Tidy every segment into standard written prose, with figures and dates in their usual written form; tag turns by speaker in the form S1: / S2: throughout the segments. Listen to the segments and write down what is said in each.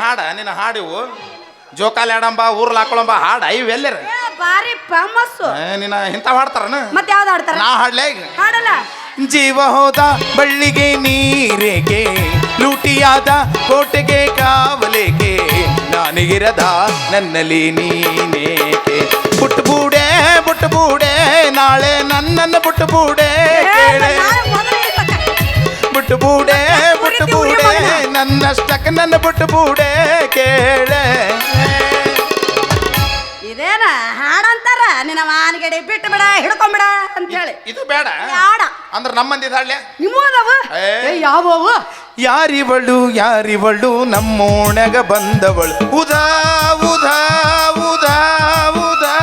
S1: ಹಾಡ ನಿನ್ನ ಹಾಡಿವು ಜೋಕಾಲಿ ಆಡಂಬ ಊರ್ಲ ಹಾಕೊಳಂಬ ಹಾಡ ಇವೆಲ್ಲರ
S2: ಬಾರಿ ಫೇಮಸ್.
S1: ನಿನ್ನ ಇಂಥ ಹಾಡ್ತಾರನ?
S2: ಮತ್ತೆ ಯಾವ್ದು ಹಾಡ್ತಾರ?
S1: ನಾ ಹಾಡ್ಲೇ ಈಗ
S2: ಹಾಡಲ್ಲ.
S1: ಜೀವ ಹೋದ ಬಳ್ಳಿಗೆ ನೀರೆಗೆ ಲೂಟಿಯಾದ ಕೋಟೆಗೆ ಕಾವಲಿಗೆ ನಾನಿಗಿರದ ನನ್ನಲ್ಲಿ ನೀನೇಕೆ ಬುಟ್ಬೂಡೆ ಬುಟ್ಬೂಡೆ ನಾಳೆ ನನ್ನನ್ನು ಬುಟ್ಬೂಡೆ ಬುಟ್ಬೂಡೆ ಬುಟ್ಬೂಡೆ ನನ್ನಷ್ಟಕ್ಕೆ ನನ್ನ ಬುಟ್ಬೂಡೆ ಕೇಳೆ.
S2: ಇದೇನ ಹಾಡಂತಾರ ನಿನ್ನ ಮಾನಗಡೆ ಬಿಟ್ಟು ಬಿಡ ಹಿಡ್ಕೊಂಬಿಡ ಅಂತ ಹೇಳಿ.
S1: ಇದು ಬೇಡ
S2: ಹಾಡ
S1: ಅಂದ್ರೆ ನಮ್ಮಂದಿ ಹಾಡ್ಲೆ
S2: ನಿಮ್ಮದವ ಯಾವವು?
S1: ಯಾರಿವಳು ಯಾರಿವಳು ನಮ್ಮೋಣಗ ಬಂದವಳು ಉದಾ ಉದಾ ಉದಾ ಉದಾ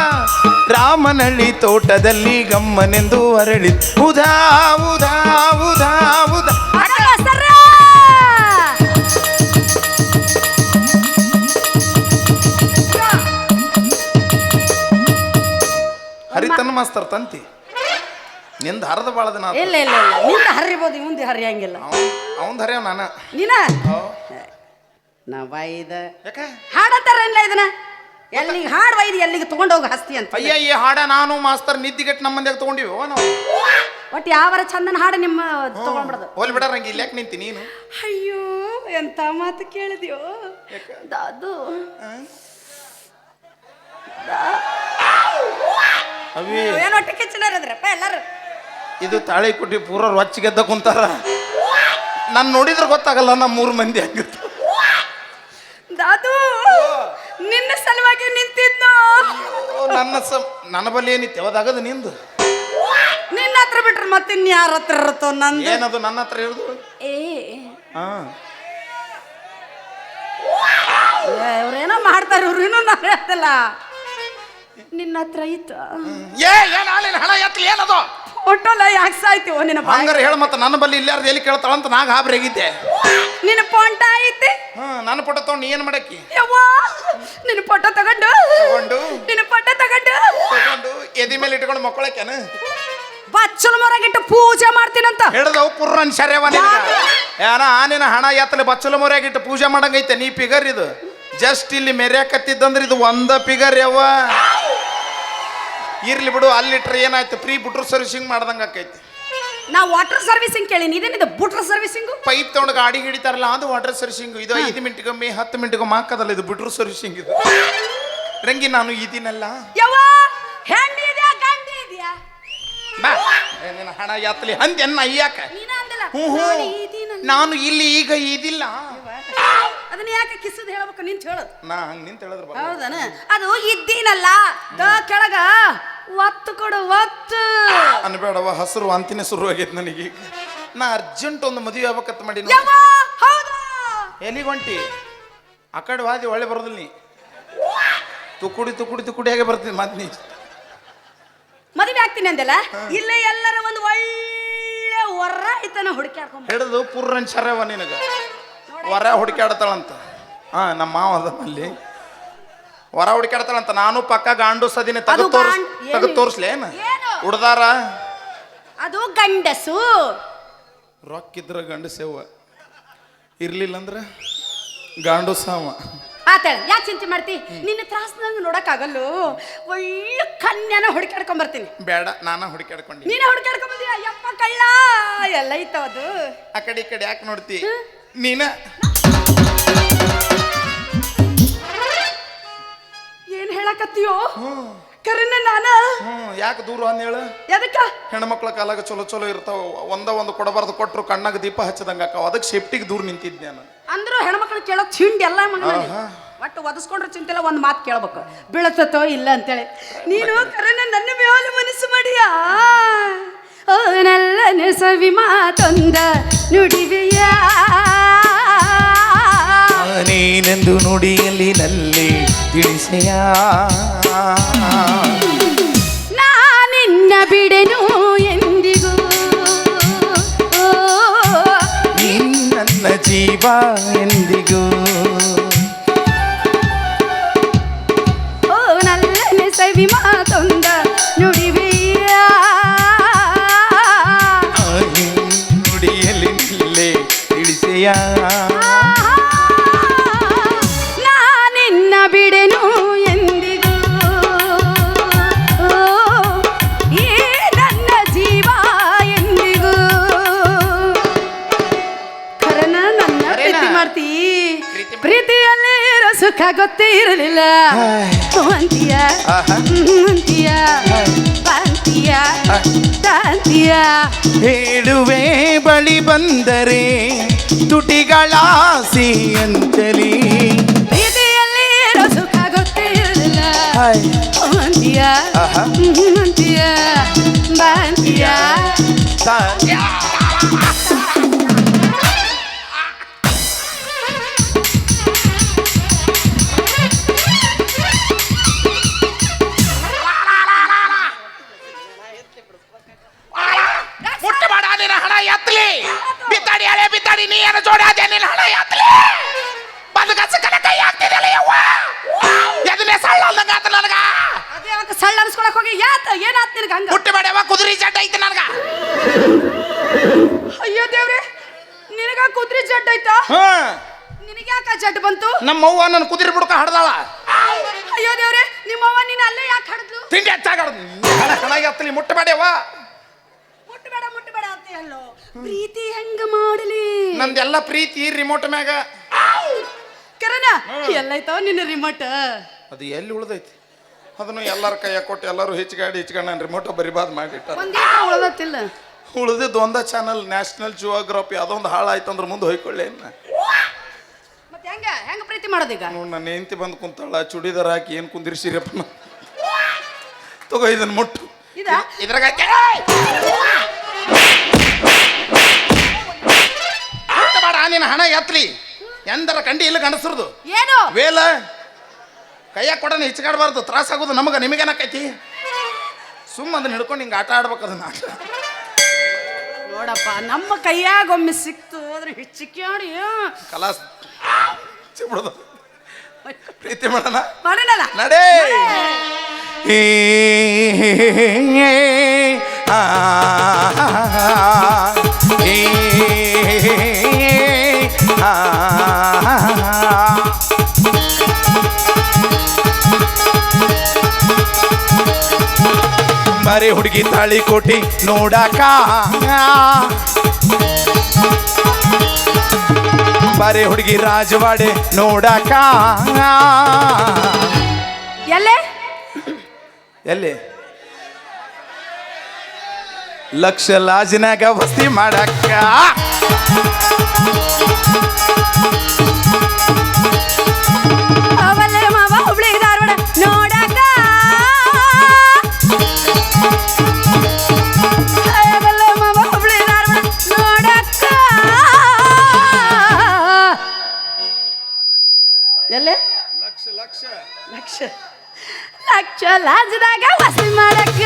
S1: ರಾಮನಳ್ಳಿ ತೋಟದಲ್ಲಿ ಗಮ್ಮನೆಂದು ಅರಳಿ ಉದಾ ಉದಾ ಉದಾ ಉದಾ. ಹರಿತನ ಮಾಸ್ತರ್ ತಂತಿ ನಿಂದ ಹರದ ಬಾಳದ ನಾ.
S2: ಇಲ್ಲ ಇಲ್ಲ ಇಲ್ಲ ನಿಂದ ಹರಿಬೋದು ಮುಂದೆ ಹರಿಯಂಗಿಲ್ಲ.
S1: ಅವನ್ ಹರಿಯವ ನಾನ
S2: ನೀನ ನಾ ವೈದ
S1: ಯಾಕೆ
S2: ಹಾಡತ್ತಾರ ಇಲ್ಲ ಇದನ್ನ ಎಲ್ಲಿಗೆ ಹಾಡು ವೈದ್ ಎಲ್ಲಿಗೆ ತಗೊಂಡೋಗಿ ಹಸ್ತಿ ಅಂತ.
S1: ಅಯ್ಯ ಈ ಹಾಡ ನಾನು ಮಾಸ್ತರ್ ನಿದ್ದಿಗೆಟ್ ನಮ್ಮ ಮಂದಿಗೆ ತಗೊಂಡಿವಿ ನಾವು.
S2: ಒಟ್ಟು ಯಾವರ ಚಂದನ ಹಾಡು ನಿಮ್ಮ ತಗೊಂಡ್ಬಿಡದು.
S1: ಹೋಲ್ ಬಿಡರಂಗಿ ಇಲ್ಲಿ ಯಾಕೆ ನಿಂತಿ ನೀನು?
S2: ಅಯ್ಯೋ ಎಂತ ಮಾತು ಕೇಳಿದ್ಯೋ ದಾದು. ಏನು ಒಟ್ಟು ಕಿಚ್ಚನರದ್ರಪ್ಪ ಎಲ್ಲಾರು.
S1: ಇದು ತಾಳಿ ಕೊಟ್ಟಿ ಪೂರ ರೊಚ್ಚಿಗೆದ್ದ ಕುಂತಾರ. ನಾನು ನೋಡಿದ್ರೆ ಗೊತ್ತಾಗಲ್ಲ ನಮ್ಮ 3 ಮಂದಿ ಆಗಿತ್ತು.
S2: ದಾದು ನಿನ್ನ ಸಲುವಾಗಿ ನಿಂತಿದ್ನು.
S1: ನನ್ನ ಬಲ್ಲಿ ಏನಿತ್ತು ಯಾವ್ದಾಗದು ನಿಂದು?
S2: ನಿನ್ನ ಹತ್ರ ಬಿಟ್ರೆ ಮತ್ತೆ ಇನ್ಯಾರ ಹತ್ರ ಇರುತ್ತೋ ನಂದು.
S1: ಏನದು ನನ್ನ ಹತ್ರ ಇರೋದು?
S2: ಇವ್ರೇನೋ ಮಾಡ್ತಾರೆ ಇವ್ರೇನೋ ನಾನು ಹೇಳ್ತಲ್ಲ. ನಿನ್ನ ಹತ್ರ ಇತ್ತು
S1: ಹಣ ಎತ್ತಲಿ ಏನದು
S2: ಒಟ್ಟಲ್ಲ ಯಾಕೆ ಸಾಯ್ತೀವೋ ನಿನ್ನ
S1: ಹಂಗಾರೆ ಹೇಳ ಮತ್ತೆ ನನ್ನ ಬಲ್ಲಿ ಇಲ್ಲಾರ್ದು ಎಲ್ಲಿ ಕೇಳ್ತಾಳಂತ ನಾಗ ಹಾಬ್ರಾಗಿದ್ದೆ.
S2: ನಿನ್ನ ಪೊಂಟ ಐತಿ
S1: ನನ್ನ ಫೋಟೋ ತಗೊಂಡು ನೀ ಏನ್ ಮಾಡಕ್ಕಿ?
S2: ಯವ್ವಾ ನಿನ್ನ ಫೋಟೋ ತಗೊಂಡು ನಿನ್ನ ಫೋಟೋ ತಗೊಂಡು
S1: ಎದಿ ಮೇಲೆ ಇಟ್ಕೊಂಡು ಮಕ್ಕಳಕ್ಕೇನ
S2: ಬಚ್ಚಲ ಮೊರಗಿಟ್ಟು ಪೂಜೆ ಮಾಡ್ತೀನಂತ
S1: ಹೇಳಿದವು ಪುರ್ರನ್ ಶರ್ಯವ ಏನ ನಿನ್ನ ಹಣ ಎತ್ತಲಿ ಬಚ್ಚಲ ಮೊರಗಿಟ್ಟು ಪೂಜೆ ಮಾಡಂಗೈತೆ. ನೀ ಫಿಗರ್ ಇದು ಜಸ್ಟ್ ಇಲ್ಲಿ ಮೆರ್ಯಾಕತ್ತಿದ್ದಂದ್ರೆ ಇದು ಒಂದ ಫಿಗರ್ ಯಾವ. ಇರ್ಲಿ ಬಿಡು, ಅಲ್ಲಿಟ್ರೆ ಏನಾಯ್ತು ಫ್ರೀ ಬುಟ್ರ್ ಸರ್ವಿಸಿಂಗ್ ಮಾಡ್ದಂಗ ಆಕೈತಿ.
S2: ನಾ ವಾಟರ್ ಸರ್ವಿಸಿಂಗ್ ಕೇಳಿನಿ, ಇದೇನಿದೆ ಬುಟ್ರ್ ಸರ್ವಿಸಿಂಗ್?
S1: ಪೈಪ್ ತಗೊಂಡು ಗಾಡಿ ಹಿಡಿತಾರಲ್ಲ ಅದು ವಾಟರ್ ಸರ್ವಿಸಿಂಗ್. ಇದು 5 ಮಿನಿಟ್ಗೊಮ್ಮೆ 10 ಮಿನಿಟ್ಗೊಮ್ಮೆ ಹಾಕದಲ್ಲ, ಇದು ಬುಟ್ರ್ ಸರ್ವಿಸಿಂಗ್. ಇದು ರಂಗಿ ನಾನು ಇದೀನಲ್ಲ
S2: ಯವ್ವ ಹೆಂಡಿದ್ಯಾ ಗಂಡಿದ್ಯಾ
S1: ಬಾ ನಿನ್ನ ಹಣ ಎತ್ತಲಿ ಅಂದೆನ್ನ ಅಯ್ಯಾಕ. ನಾನು ಇಲ್ಲಿ ಈಗ ಇದಿಲ್ಲ.
S2: ಅದನ್ನ ಯಾಕೆ ಕಿಸದ್ ಹೇಳ್ಬೇಕು ನಿಂತ ಹೇಳೋದು?
S1: ನಾ ಹಂಗ ನಿಂತ ಹೇಳಿದ್ರ
S2: ಹೌದನ? ಅದು ಇದ್ದೀನಲ್ಲ ಕೆಳಗ ಒತ್ತು ಕೊಡು ಒತ್ತು
S1: ಅನ್ಬೇಡವ. ಹಸಿರು ವಾಂತಿನೇ ಶುರು ಆಗೈತೆ ನನಗೆ. ನಾ ಅರ್ಜೆಂಟ್ ಒಂದು ಮದುವೆ ಆಗ್ಬೇಕಂತ ಮಾಡಿ. ಎಲ್ಲಿಗೆ ಹೊಂಟಿ? ಆ ಕಡೆ ವಾದಿ ಒಳ್ಳೆ ಬರೋದಿಲ್ಲ. ನೀ ತುಕುಡಿ ಹೇಗೆ ಬರ್ತೀನಿ ಮತ್ತೆ ನೀ
S2: ಮದುವೆ ಆಗ್ತೀನಿ ಅಂದಲ್ಲ. ಇಲ್ಲ ಎಲ್ಲರ ಒಂದು ಒಳ್ಳೆ ವರ ಐತನ ಹುಡುಕ್ಯಾಡ್ಕೊಂಡ್
S1: ಹಿಡಿದು ಪುರ್ರನ್ ಶರವ ನಿನಗ ವರ ಹುಡುಕ್ಯಾಡ್ತಾಳಂತ. ನಮ್ಮ ಮಾವ ಅಲ್ಲಿ ವರ ಹುಡುಕ್ಯಾಡ್ತಾಳಂತ. ನಾನು ಪಕ್ಕ ಗಾಂಡು ಸದಿನ ತೆಗೆದು ತೋರಿಸ್ಲೇ ಏನ ಉಡ್ದಾರ?
S2: ಅದು ಗಂಡಸು.
S1: ರೊಕ್ಕಿದ್ರ ಗಂಡಸೇವ, ಇರ್ಲಿಲ್ಲ ಅಂದ್ರೆ ಗಾಂಡು ಸಾವ.
S2: ಆತಳ ಯಾಕೆ ಚಿಂತೆ ಮಾಡ್ತಿ? ನಿನ್ನ ತ್ರಾಸ್ನಂಗ ನೋಡಕ್ಕಾಗಲ್ಲೋ. ಒಳ್ಳೆ ಕನ್ಯಾನ ಹುಡುಕಾಡ್ಕೊಂಡ್ ಬರ್ತೀನಿ.
S1: ಬೇಡ, ನಾನ ಹುಡುಕಾಡ್ಕೊಂಡಿ.
S2: ನೀನ ಹುಡುಕಾಡ್ಕೊಂಡ್ ಬಂದಿ? ಅಯ್ಯಪ್ಪ ಕಳ್ಳ ಎಲ್ಲ ಐತವ ಅದು.
S1: ಆ ಕಡೆ ಈ ಕಡೆ ಯಾಕೆ ನೋಡ್ತಿ ನೀನ?
S2: ಏನ್ ಹೇಳಕತ್ತೀಯೋ? ಕರೆನ ನಾನ
S1: ಯಾಕೆ ದೂರ ಅಂದ ಹೇಳ?
S2: ಎದಕ್ಕ?
S1: ಹೆಣ್ಮಕ್ಳ ಕಾಲಾಗ ಚಲೋ ಚಲೋ ಇರ್ತಾವ. ಒಂದು ಕೊಡಬಾರ್ದು, ಕೊಟ್ರು ಕಣ್ಣಾಗ ದೀಪ ಹಚ್ಚದಂಗ ಅಕ್ಕ. ಅದಕ್ಕೆ ಸೇಫ್ಟಿಗೆ ದೂರ ನಿಂತಿದ್ದೆ ನಾನು.
S2: ಅಂದ್ರು ಹೆಣ್ಮಕ್ಳು ಕೇಳೋ ಚಿಂಡಿ ಎಲ್ಲ ಒಟ್ಟು ಒದಸ್ಕೊಂಡ್ರೆ ಚಿಂತೆಲ್ಲ ಒಂದ್ ಮಾತು ಕೇಳ್ಬೇಕು, ಬೀಳತ್ತೋ ಇಲ್ಲ ಅಂತೇಳಿ. ನೀನು ಕರೆನ ನನ್ನ ಮೇಲೆ ಮನಸ್ಸು ಮಾಡಿಯಾ? ನಲ್ಲನೆ ಸವಿ ಮಾತೊಂದ ನುಡಿವೆಯ
S1: ನೀನೆಂದು ನುಡಿಯಲ್ಲಿ ನಲ್ಲಿ ತಿಳಿಸೆಯ.
S2: ನಾನಿನ್ನ ಬಿಡೆನು ಎಂದಿಗೂ,
S1: ನನ್ನ ಜೀವ ಎಂದಿಗೂ.
S2: ಓ ನಲ್ಲನೆ ಸವಿ ಮಾತೊಂದ ನುಡಿವೆಯ
S1: ನುಡಿಯಲ್ಲಿ ನಿಲ್ಲೇ ತಿಳಿಸೆಯ.
S2: ಸುಖ ಗೊತ್ತೇ ಇರಲಿಲ್ಲ ಅಂತೀಯ ಅಂತೀಯ ಅಂತೀಯ ಅಂತೀಯ
S1: ಹೇಳುವೆ ಬಳಿ ಬಂದರೆ ತುಟಿಗಳಾಸಿ ಅಂತಲಿ
S2: ಪ್ರೀತಿಯಲ್ಲಿ ಇರೋ ಸುಖ ಗೊತ್ತೇ ಇರಲಿಲ್ಲ ಅಂತೀಯ ಅಂತೀಯ ಅಂತೀಯ
S1: ಬಿತ್ತಾಡಿ ಹಳೆ ಬಿತ್ತಾಡಿ ನೀ ಏನು ಜೋಡಾದೆ ನಿನ್ನ ಹಣ ಎತ್ತಲಿ ಬಂದು ಕಸಕನ ಕೈ ಹಾಕ್ತಿದ್ದಲ್ಲ ಯವ್ವ ಎದನ್ನೇ ಸಳ್ಳ ಅಂದಂಗಾತ ನನಗ
S2: ಅದೇ ಅವಕ್ಕೆ ಸಳ್ಳ ಅನ್ಸ್ಕೊಳಕ್ ಹೋಗಿ ಏನಾತ್ ನಿನಗೆ ಹಂಗ
S1: ಹುಟ್ಟಿ ಬೇಡವ ಕುದುರೆ ಜಡ್ಡ ಐತಿ ನನಗ
S2: ಅಯ್ಯೋ ದೇವ್ರೆ ನಿನಗ ಕುದುರೆ ಜಡ್ಡ ಐತಾ ನಿನಗೆ ಯಾಕ ಜಡ್ಡ ಬಂತು
S1: ನಮ್ಮ ಅವ್ವ ನನ್ನ ಕುದುರೆ ಬಿಡ್ಕ ಹಡ್ದಾಳ
S2: ಅಯ್ಯೋ ದೇವ್ರೆ ನಿಮ್ಮವ್ವ ನೀನು ಅಲ್ಲೇ ಯಾಕೆ ಹಡದ್ಲು
S1: ತಿಂಡಿ ಹೆಚ್ಚಾಗಡ ಹಣ ಎತ್ತಲಿ ಮುಟ್ಟಬೇಡವ
S2: ಮುಟ್ಟಬೇಡ ಅಂತ ಹೇಳೋ ಪ್ರೀತಿ ಹೆಂಗ ಮಾಡಲಿ
S1: ನಂದೆಲ್ಲ ಪ್ರೀತಿ ರಿಮೋಟ್ ಮ್ಯಾಗ
S2: ಕರನ ಎಲ್ಲೈತವ ನಿನ್ನ ರಿಮೋಟ್
S1: ಅದು ಎಲ್ಲಿ ಉಳ್ದೈತಿ ಅದನ್ನು ಎಲ್ಲರ ಕೈಯ ಕೊಟ್ಟು ಎಲ್ಲರೂ ಹೆಚ್ಚಿಗಾಡಿ ನಾನು ರಿಮೋಟ್ ಬರಿಬಾದ್ ಮಾಡಿಟ್ಟಾರ
S2: ಒಂದೇಕ ಉಳ್ದತ್ತಿಲ್ಲ
S1: ಉಳಿದಿದ್ದು ಒಂದ ಚಾನಲ್ ನ್ಯಾಷನಲ್ ಜಿಯೋಗ್ರಫಿ ಅದೊಂದು ಹಾಳಾಯ್ತು ಅಂದ್ರೆ ಮುಂದೆ ಹೋಯ್ಕೊಳ್ಳಿ
S2: ಮತ್ತೆ ಹೆಂಗ ಪ್ರೀತಿ ಮಾಡೋದೀಗ
S1: ನೋಡಿ ನನ್ನ ಹೆಂಡತಿ ಬಂದು ಕುಂತಾಳ ಚುಡಿದಾರ ಹಾಕಿ ಏನು ಕುಂದಿರ್ಸಿರಪ್ಪ ತಗೋ ಇದನ್ನ ಮುಟ್ಟು ಇದ್ರಾಗ ಬೇಡ ನೀನು ಹಣ ಎತ್ತಲಿ ಎಂದರ ಕಂಡಿ ಇಲ್ಲ ಗಂಡಸ್ರದು
S2: ಏನು
S1: ವೇಲ ಕೈಯಾಗ ಕೊಡೋಣ ಹಿಚ್ಕಾಡ್ಬಾರ್ದು ತ್ರಾಸ ಆಗೋದು ನಮಗ ನಿಮಗೇನಾಕೈತಿ ಸುಮ್ಮ ಅದನ್ನ ಹಿಡ್ಕೊಂಡು ಹಿಂಗೆ ಆಟ ಆಡ್ಬೇಕು ಅದನ್ನ
S2: ನೋಡಪ್ಪ ನಮ್ಮ ಕೈಯಾಗ ಒಮ್ಮೆ ಸಿಕ್ತು ಅದ್ರ ಹಿಚ್ಚಿಕ್ಯಾಡಿ
S1: ಕಲಾಸ್ ಬಿಡೋದು ಪ್ರೀತಿ ಮಾಡೋಣ
S2: ಮಾಡೋಣಲ್ಲ
S1: ನಡೇ ಬಾರೆ ಹುಡುಗಿ ತಾಳಿ ಕೋಟಿ ನೋಡಾಕ ಬಾರೆ ಹುಡುಗಿ ರಾಜವಾಡೆ ನೋಡಾಕ
S2: ಎಲ್ಲೇ
S1: ಎಲ್ಲಿ ಲಕ್ಷ ಲಾಜಿನಾಗ ವಸ್ತಿ ಮಾಡಕ್ಕ
S2: ಅವಲ್ಲೇ ಮಾವ ಹುಬ್ಳಿ ಧಾರವಾಡ ನೋಡಾಕ ಅವಲ್ಲೇ ಮಾವ ಹುಬ್ಳಿ ಧಾರವಾಡ ನೋಡಾಕ ಎಲ್ಲೇ
S1: ಲಕ್ಷ ಲಕ್ಷ
S2: ಲಕ್ಷ ಲಕ್ಷ ಲಾಜದಾಗ ವಸತಿ ಮಾಡಕ್ಕ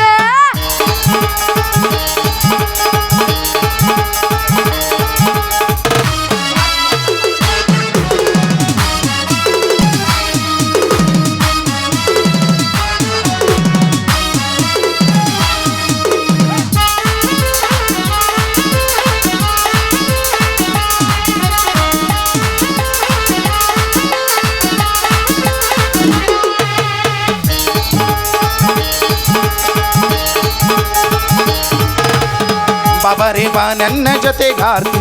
S1: ಬಾಬಾರೇ ಬಾ ನನ್ನ ಜೊತೆಗಾರ್ತಿ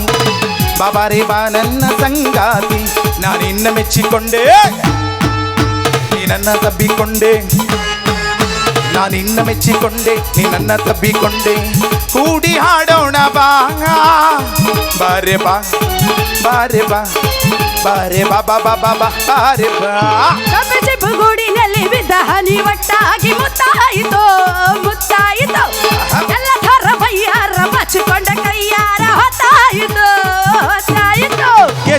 S1: ಬಾಬಾರೇ ಬಾ ನನ್ನ ಸಂಗಾತಿ ನಾನಿನ್ನ ಮೆಚ್ಚಿಕೊಂಡೆ ನೀ ನನ್ನ ತಬ್ಬಿಕೊಂಡೆ ನಾನಿನ್ನ ಮೆಚ್ಚಿಕೊಂಡೆ ನೀ ನನ್ನ ತಬ್ಬಿಕೊಂಡೆ ಕೂಡಿ ಹಾಡೋಣ ಬಾ ಬಾರೆ ಬಾ ಬಾರೆ ಬಾ ಬಾರೆ ಬಾ ಬಾ ಬಾ ಬಾ ಬಾ ಬಾರೆ ಬಾ
S2: ಗೂಡಿನಲ್ಲಿ ಬಿದ್ದ ಹನಿ ಒಟ್ಟಾಗಿ ಮುತ್ತಾಯಿತು ಮುತ್ತಾಯಿತು ಎಲ್ಲ ಥರ ಬಯ್ಯಾರ ಬಚ್ಚಿಕೊಂಡ ಕೈಯಾರ ಹೊತ್ತಾಯಿತು ಹೊತ್ತಾಯಿತು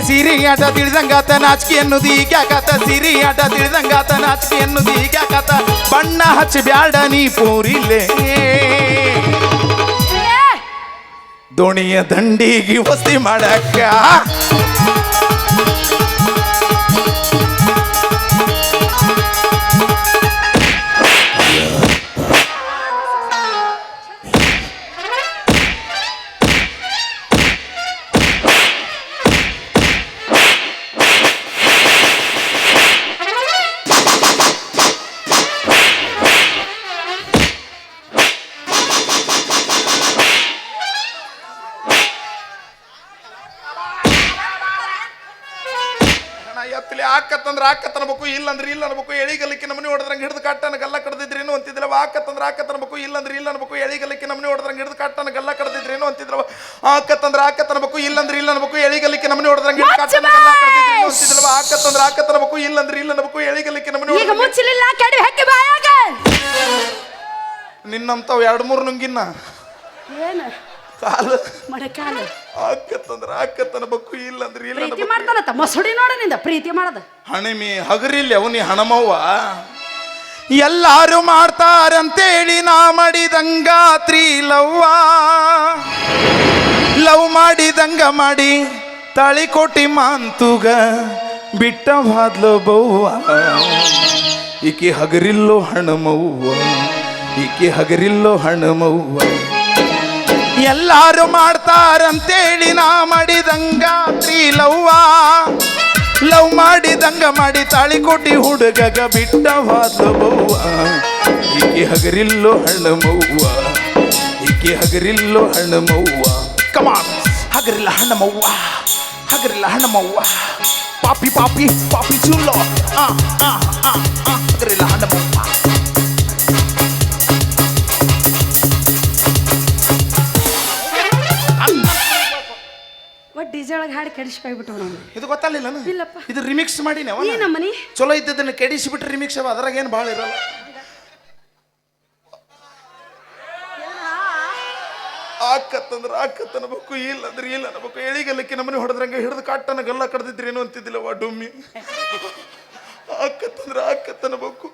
S1: ಸಿರಿ ಆಟ ತಿಳಿದಂಗಾತ ನಾಚಿಕೆ ಅನ್ನೋದು ಈಗ್ಯಾಕಾತ ಸಿರಿ ಆಟ ತಿಳಿದಂಗಾತ ನಾಚಿಕೆ ಅನ್ನೋದು ಈಗ್ಯಾಕಾತ ಬಣ್ಣ ಹಚ್ಚಿ ಬ್ಯಾಡ ನೀ ಪೂರಿಲೆ ದೋಣಿಯ ದಂಡಿಗೆ ವಸ್ತಿ ಮಾಡಕ್ಕ ಆಕತ್ತಂದ್ರ ಆಕತ್ ಅನ್ಬೇಕು, ಇಲ್ಲಂದ್ರೆ ಇಲ್ಲ ಅನ್ಬೇಕು. ಎಳಿಗಲಿಕ್ಕೆ ನಮ್ಮನೆ ಹೊಡೆದ್ರಂಗೆ ಹಿಡಿದು ಕಾಟನ ಗಲ್ಲ ಕಡ್ದಿದ್ರೇನು ಅಂತಿದ್ರವ. ಆಕತ್ತಂದ್ರ ಆಕತ್ ಅನ್ಬೇಕು, ಇಲ್ಲಂದ್ರೆ ಇಲ್ಲ ಅನ್ಬೇಕು. ಎಳಿಗಲಿಕ್ಕೆ ನಮ್ಮನೆ ಹೊಡೆದ್ರಂಗೆ ಹಿಡಿದು ಕಾಟನ ಗಲ್ಲ ಕಡ್ದಿದ್ರೇನು ಅಂತಿದ್ರವ. ಆಕತ್ತಂದ್ರ ಆಕತ್ ಅನ್ಬೇಕು, ಇಲ್ಲಂದ್ರೆ ಇಲ್ಲ ಅನ್ಬೇಕು. ಎಳಿಗಲಿಕ್ಕೆ ನಮ್ಮನೆ ಹೊಡೆದ್ರಂಗೆ ಹಿಡಿದು ಕಾಟನ ಗಲ್ಲ ಕಡ್ದಿದ್ರೇನು ಅಂತಿದ್ರವ. ಆಕತ್ತಂದ್ರ ಆಕತ್ ಅನ್ಬೇಕು, ಇಲ್ಲಂದ್ರೆ ಇಲ್ಲ ಅನ್ಬೇಕು. ಎಳಿಗಲಿಕ್ಕೆ ನಮ್ಮನೆ
S2: ಈಗ ಮುಚ್ಚಲಿಲ್ಲ ಕೆಡಿ ಹಾಕಿ ಬಾಯಾಗ
S1: ನಿನ್ನಂತವ್ 2-3 ನುಂಗಿನ್ನ
S2: ಏನು
S1: ಕಾಲು
S2: ಮಡಕಾಲು
S1: ಆಕತ್ತಂದ್ರ ಆಕತ್ ಅನ್ಬೇಕು, ಇಲ್ಲಂದ್ರೆ ಇಲ್ಲ
S2: ಪ್ರೀತಿ ಮಾಡ್ತಾನತ್ತ ಮಸುಡಿ ನೋಡ ನಿಂದ ಪ್ರೀತಿ ಮಾಡದ
S1: ಹಣಿಮಿ ಹಗರಿಲ್ಲ ಅವನಿ ಹಣಮವ್ವ. ಎಲ್ಲಾರು ಮಾಡ್ತಾರಂತೇಳಿ ನಾ ಮಾಡಿದಂಗಾತ್ರಿ ಲವ್ವ. ಲವ್ ಮಾಡಿದಂಗ ಮಾಡಿ ತಾಳಿಕೋಟಿ ಮಾಂತುಗ ಬಿಟ್ಟ ಹಾದ್ಲು ಬವ್ವ. ಈಕೆ ಹಗರಿಲ್ಲೋ ಹಣಮವ್ವ, ಈಕೆ ಹಗರಿಲ್ಲೋ ಹಣಮವ್ವ. ಎಲ್ಲಾರು ಮಾಡ್ತಾರಂತೇಳಿ ನಾ ಮಾಡಿದಂಗಾತ್ರಿ ಲವ್ವ. ಲವ್ ಮಾಡಿದಂಗ ಮಾಡಿ ತಾಳಿಕೋಟಿ ಹುಡುಗಗ ಬಿಟ್ಟ ಹಾದ್ಲು ಬವ್ವ. ಈಕೆ ಹಗರಿಲ್ಲೋ ಹಣಮವ್ವ, ಈಕೆ ಹಗರಿಲ್ಲೋ ಹಣಮವ್ವ. ಕಮಾನ್ ಹಗರಿಲ್ಲ ಹಣಮವ್ವ, ಹಗರಿಲ್ಲ ಹಣಮವ್ವ. ಪಾಪಿ ಪಾಪಿ ಪಾಪಿ ಚುಲ್ಲೋ ಹಗರಿಲ್ಲ ಹಣಮವ್ವ.
S2: ಒಟ್ಟು ಡಿಜೆ ಒಳಗೆ ಹಾಡಿ ಕೆಡಿಸ್ಕೊಯ್ಬಿಟ್ಟು ನಾವು.
S1: ಇದು ಗೊತ್ತಾಗಲಿಲ್ಲ
S2: ಇಲ್ಲಪ್ಪ.
S1: ಇದು ರಿಮಿಕ್ಸ್ ಮಾಡಿನೇ
S2: ಏನಮ್ಮನಿ
S1: ಚಲೋ ಇದ್ದದನ್ನ ಕೆಡಿಸಿಬಿಟ್ರೆ ರಿಮಿಕ್ಸ್ ಅವ, ಅದ್ರಾಗ ಏನು ಭಾಳ ಇರಲ್ಲ. ಆಕತ್ತಂದ್ರೆ ಆಕತ್ ಅನ್ಬೇಕು, ಇಲ್ಲಂದ್ರೆ ಇಲ್ಲ ಅನ್ಬೇಕು. ಎಳಿಗಲ್ಲಕ್ಕೆ ನಮ್ಮನೆ ಹೊಡೆದ್ರಂಗೆ ಹಿಡಿದು ಕಾಟನ ಗಲ್ಲ ಕಡ್ದಿದ್ರೇನು ಅಂತಿದ್ದಿಲ್ಲವ ಡುಮ್ಮಿ. ಆಕತ್ತಂದ್ರೆ ಆಕತ್ ಅನ್ಬೇಕು.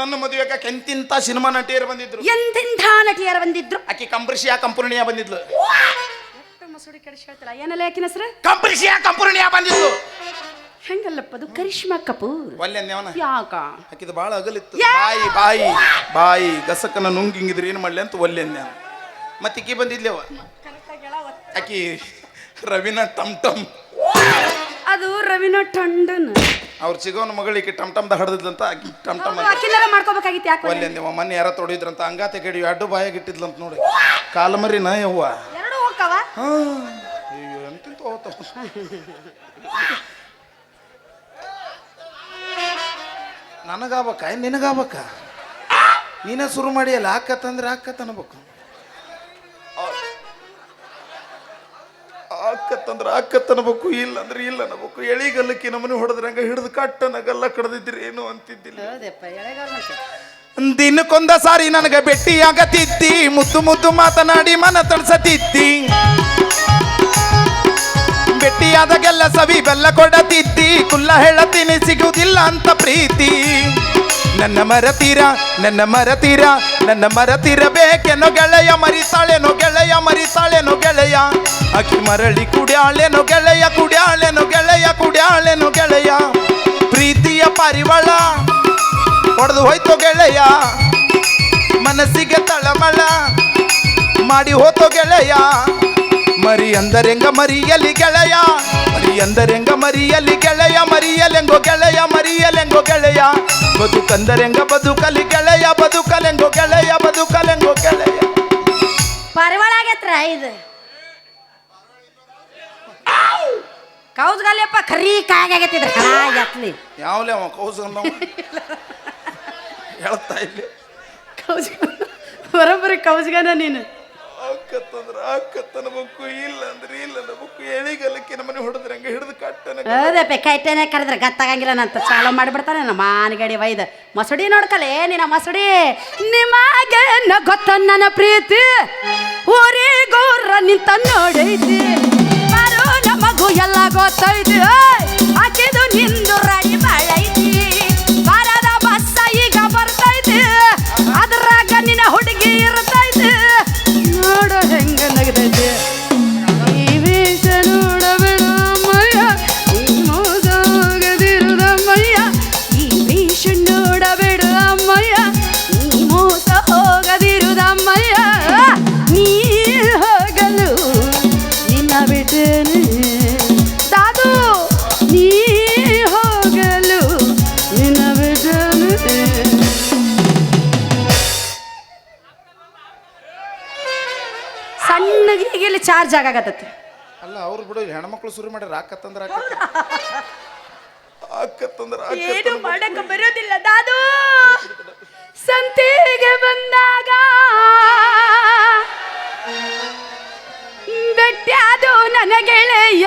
S1: ನನ್ನ ಮದುವೆಗೆ ಎಂತಿಂತ ಸಿನಿಮಾ ನಟಿಯರು ಬಂದಿದ್ರು,
S2: ಎಂತೆಂಥ ನಟಿಯರು ಬಂದಿದ್ರು.
S1: ಆಕಿ ಕಂಪ್ರಿಸಿಯಾ ಕಂಪೂರ್ಣಿಯ ಬಂದಿದ್ಲು.
S2: ಮಸೂಡಿ ಕೆಡಿಸಿ ಹೇಳ್ತಿಲ್ಲ ಏನಲ್ಲ ಯಾಕಿನ ಹೆಸರು
S1: ಕಂಪ್ರಿಸಿಯಾ ಕಂಪೂರ್ಣಿಯ ಬಂದಿದ್ಲು.
S2: ಹೆಂಗಲ್ಲಪ್ಪ ಅದು ಕರಿಷ್ಮಾ ಕಪೂರ್.
S1: ಒಲ್ಲೆನ್ಯವನ
S2: ಯಾಕ
S1: ಆಕಿದು ಭಾಳ ಅಗಲಿತ್ತು. ಬಾಯಿ ಬಾಯಿ ಬಾಯಿ ಗಸಕನ ನುಂಗಿಂಗಿದ್ರೆ ಏನು ಮಾಡ್ಲಿ ಅಂತ ಒಲ್ಲೆನ್ಯ. ಮತ್ತೆ ಈಕಿ ಬಂದಿದ್ಲೇವ ಆಕಿ ರವಿನ ಟಮ್ ಟಮ್.
S2: ಅದು ರವಿನ ಟಂಡನ್.
S1: ಅವ್ರ ಚಿಗೋನ ಮಗಳಿಗೆ ಟಮ್ ಟಮ್ದ ಹಡ್ದಿದ್ಲಂತ ಆಕಿ ಟಮ್ ಟಮ್
S2: ಅಕ್ಕಿನಾರ ಮಾಡ್ಕೋಬೇಕಾಗಿತ್ತು. ಯಾಕೆ
S1: ಒಲ್ಲೆನ್ಯವ ಮೊನ್ನೆ ಯಾರ ತೊಡಿದ್ರಂತ ಅಂಗಾತೆ ಕಡಿ ಅಡ್ಡು ಬಾಯಾಗ ಇಟ್ಟಿದ್ಲಂತ ನೋಡಿ. ಕಾಲ ಮರಿನ ಯವ್ವ
S2: ಎರಡು ಹೋಗ್ತಾವ.
S1: ಎಂತಿಂತ ಹೋಗ್ತಾವ. ನನಗಾಬಕ್ಕ ನಿನಗಾಬಕ್ಕ, ನೀನೇ ಶುರು ಮಾಡಿಯಲ್ಲ. ಆಕತ್ತಂದ್ರೆ ಆಕತ್ ಅನ್ಬೇಕು. ಆಕತ್ತಂದ್ರೆ ಆಕತ್ ಅನ್ಬೇಕು, ಇಲ್ಲಂದ್ರೆ ಇಲ್ಲ ಅನ್ಬೇಕು. ಎಳಿಗಲ್ಲಕ್ಕೆ ನಮ್ಮನೆ ಹೊಡೆದ್ರಂಗ ಹಿಡಿದು ಕಟ್ಟನ ಗಲ್ಲ ಕಡ್ದಿದ್ರಿ ಏನು ಅಂತಿದ್ದಿಲ್ಲ. ದಿನಕ್ಕೊಂದ ಸಾರಿ ನನಗೆ ಭೇಟಿಯಾಗತಿದ್ದಿ, ಮುದ್ದು ಮುದ್ದು ಮಾತನಾಡಿ ಮನ ತಡ್ಸತಿದ್ದಿ. ಭೇಟಿಯಾದಾಗೆಲ್ಲ ಸವಿ ಬೆಲ್ಲ ಕೊಡತಿದ್ದಿ, ಕುಲ್ಲ ಹೇಳತೀನಿ ಸಿಗುವುದಿಲ್ಲ ಅಂತ ಪ್ರೀತಿ. ನನ್ನ ಮರತೀರ ನನ್ನ ಮರತೀರ ನನ್ನ ಮರತಿರಬೇಕೆನೋ ಗೆಳೆಯ, ಮರಿತಾಳೆನೋ ಗೆಳೆಯ, ಮರಿತಾಳೆನೋ ಗೆಳೆಯ. ಅಕ್ಕಿ ಮರಳಿ ಕುಡ್ಯಾಳೆನೋ ಗೆಳೆಯ, ಕುಡ್ಯಾಳೆನೋ ಗೆಳೆಯ, ಕುಡ್ಯಾಳೆನೋ ಗೆಳೆಯ. ಪ್ರೀತಿಯ ಪರಿವಳ ಹೊಡೆದು ಹೋಯ್ತೋ ಗೆಳೆಯ, ಮನಸ್ಸಿಗೆ ತಳಮಳ ಮಾಡಿ ಹೋತೋ ಗೆಳೆಯ. ಮರಿ ಅಂದರೆಂಗ ಮರಿಯಲಿ ಗೆಳೆಯ, ಮರಿ ಅಂದರೆಂಗ ಮರಿಯಲಿ ಗೆಳೆಯ, ಮರಿಯಲೆಂಗೋ ಗೆಳೆಯ, ಮರಿಯಲೆಂಗೋ ಗೆಳೆಯ. ಬದುಕಂದರೆಂಗ ಬದುಕಲಿ ಗೆಳೆಯ, ಬದುಕಲೆಂಗೋ ಗೆಳೆಯ, ಬದುಕಲೆಂಗೋ ಗೆಳೆಯ.
S2: ಪರಿವಾಳ ಆಗೈತ್ರ ಇದು ಕೌಸ್ಗಲ್ಲಪ್ಪ ಕರಿ ಕಾಯಾಗೈತಿದ್ರ ಎತ್ಲಿ.
S1: ಯಾವ್ಲೇ ಅವ ಕೌಸ್ ಹೇಳ್ತಾ ಇಲ್ಲಿ
S2: ಕೌಸ್ಗ ಬರೋಬ್ಬರಿ ಕೌಸ್ಗನ ನೀನು.
S1: ಆಕತ್ತಂದ್ರೆ ಆಕತ್ತನಬೇಕು, ಇಲ್ಲ ಅಂದ್ರೆ ಇಲ್ಲ ಅನ್ಬೇಕು. ಎಳಿಗಲ್ಲಕ್ಕೆ ನಮ್ಮನೆ ಹೊಡೆದ್ರಂಗೆ ಹಿಡಿದು ಕಟ್ಟನ.
S2: ಹೌದಪ್ಪ ಕೈಟೇನೆ ಕರೆದ್ರೆ ಗತ್ತಾಗಂಗಿಲ್ಲ ನಂತ ಚಾಲು ಮಾಡಿಬಿಡ್ತಾನೆ ನಮ್ಮ ಮಾನಗಡಿ ವೈದ. ಮಸಡಿ ನೋಡ್ಕಲೆ ನಿನ್ನ ಮಸಡಿ. ನಿಮಗೆ ಗೊತ್ತ ನನ್ನ ಪ್ರೀತಿ ಊರಿಗೋರ ನಿಂತ ನೋಡೈತಿ. ಬಾರೋ ನಮಗೂ ಎಲ್ಲ ಗೊತ್ತೈತಿ. ಆಕಿದು ನಿಂದು ರಾಣಿ ಬಾಳೈತಿ. ಬಾರದ ಬಸ್ಸ ಈಗ ಬರ್ತೈತಿ, ಅದ್ರಾಗ ನಿನ್ನ ಹುಡುಗಿ ಇರ್ತೈತಿ. ನೋಡೋ ಹೆಂಗ ನಗದೈತಿ ಈ ವೇಷ ನೋಡಬೇಡ ಮಯ್ಯ, ಈ ಮೋಸ ಹೋಗದಿರುದಮ್ಮಯ್ಯ. ಈ ವೇಷ ನೋಡಬೇಡ ಅಮ್ಮಯ್ಯ, ಈ ಮೋಸ ಹೋಗದಿರುದಮ್ಮಯ್ಯ. ನೀ ಹೋಗಲು ನಿನ್ನ ಬಿಟ್ಟೇನೆ ದಾದು, ನೀ ಹೋಗಲು ನಿನ್ನ ಬಿಟ್ಟೇನೆ. ಸಣ್ಣಗೆ ಈಗ ಇಲ್ಲಿ ಚಾರ್ಜ್ ಆಗಾಕತ್ತೈತಿ.
S1: ಅಲ್ಲ ಅವ್ರು ಬಿಡು, ಹೆಣ್ಮಕ್ಳು ಶುರು ಮಾಡ್ಯಾರ ಆಕತ್ತಂದ್ರೆ ಆಕತ್ತಂದ್ರ
S2: ಏನು ಮಾಡಕ ಬರೋದಿಲ್ಲ ದಾದು. ಸಂತೆಗೆ ಬಂದಾಗ ಬೆಟ್ಟಾದು ನನ್ನ ಗೆಳೆಯ,